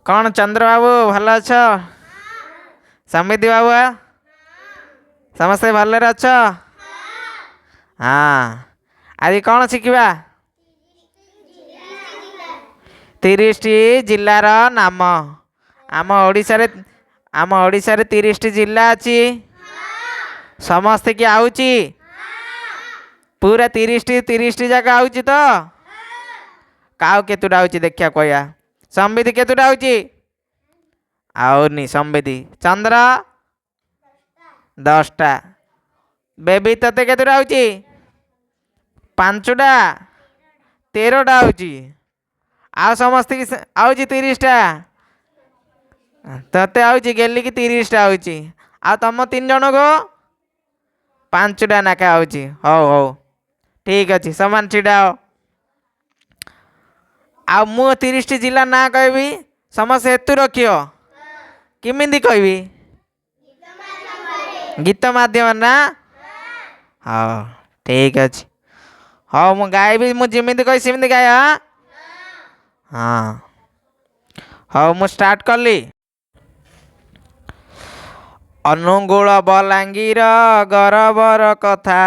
कौन चंद्र बाबू भल अछ? समिति बाबू समस्ते भलरे अछ? हाँ आज कौन शिखा? 30टी जिल्लार नाम। आम ओडिशा रे 30टी जिल्ला अच्छी समस्ते कि आउची पूरा 30टी जगह आउची तो काउ केतुटा आउची देखिया कहया संबिधि केतुटा आउची आउनी संबिधि चंद्र 10टा बेबी तते केतुटा आउची 5टा 13टा आउची आ समस्त की आउची 30टा तते आउची गेली की 30टा आउची आ तम 3 जन को 5टा नाका आउची हौ हौ ठीक अच्छे समान छिड़ाओ आ मु 30टी जिला ना कहबी समस्त हेतु रखियो किमिंदी कहबी गीत माध्यम ना हाँ ठीक अच्छे हाँ मु गायबी मु जिमिंदी कही सिमिंदी गाय हाँ हाँ मु स्टार्ट कली अनुगुल बलांगीर गरबर कथा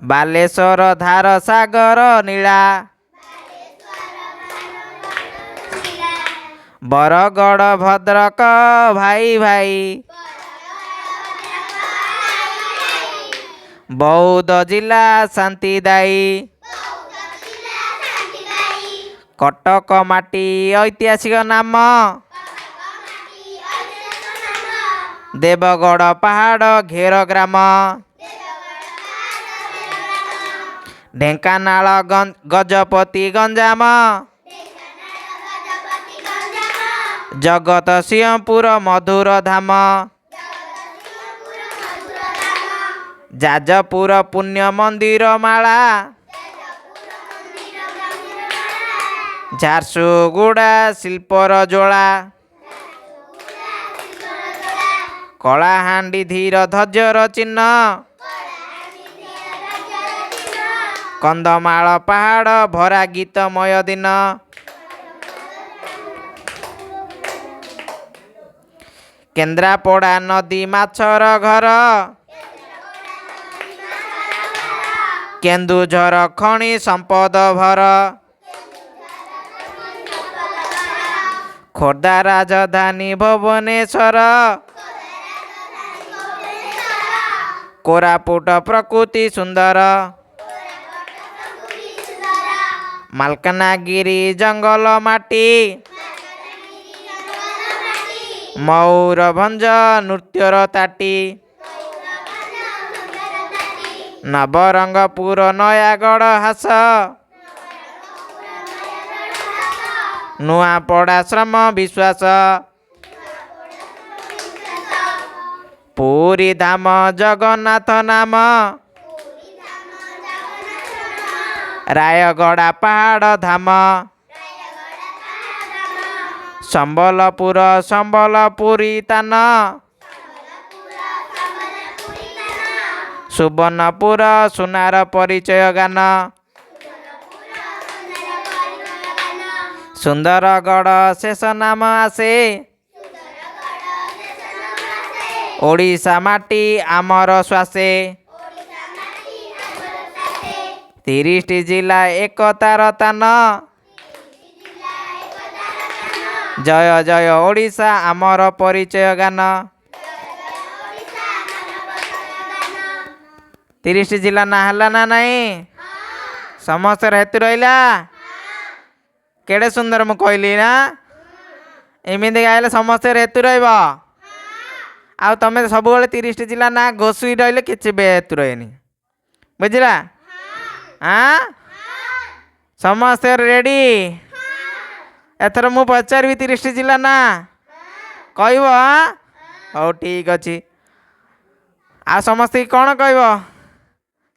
बालेश्वर धार सागर नीला बरगढ़ भद्रक भाई भाई बौद्ध जिला शांतिदायी कटक माटी ऐतिहासिक नाम देवगढ़ पहाड़ घेर ग्राम ढेंकानाल गजपति गंजाम जगत सिंहपुर मधुर धाम जाजपुर पुण्य मंदिर माला झारसुगुड़ा शिल्पर जोड़ा कलाहांडी धीर ध्वजर चिन्ह कंदमाल पहाड़ भरा गीतमय दिन केन्द्रापड़ा नदी माछर घर केन्दुझर खଣି संपद भर खोर्धा राजधानी भुवनेश्वर कोरापुट प्रकृति सुंदर मालकानगिरी जंगल माटी मयूरभंज नृत्यर ताटी नवरंगपुर नयागढ़ हास नुआपड़ा श्रम विश्वास पुरी धाम जगन्नाथ नाम रायगढ़ पहाड़ धाम संबलपुर संबलपुरी तान सुवर्णपुर सुनार परिचय गान सुंदरगढ़ शेष नाम आसे ओडिशा माटी आमर श्वासे 30टी जिला एकतार तान जय जय ओडिशा आमर परिचय गान 30टी जिला ना हला ना नहीं समस्त हेतु रहा केड़े सुंदर मु कहली ना एमती गाइले समस्त हेतु रहा तमें सब 30टी जिला ना घोषी रही किसी भी हेतु रहे बुझला हाँ समस्त रेडी एथर मु पचारि 30टी जिला ना कहब हौ ठीक अच्छे आ समस्त कौन कहब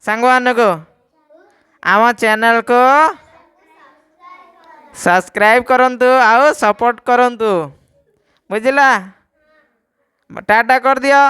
सांग मान को आम चैनल को सब्सक्राइब करंतु आउ सपोर्ट करंतु बुझला टाटा कर दियो।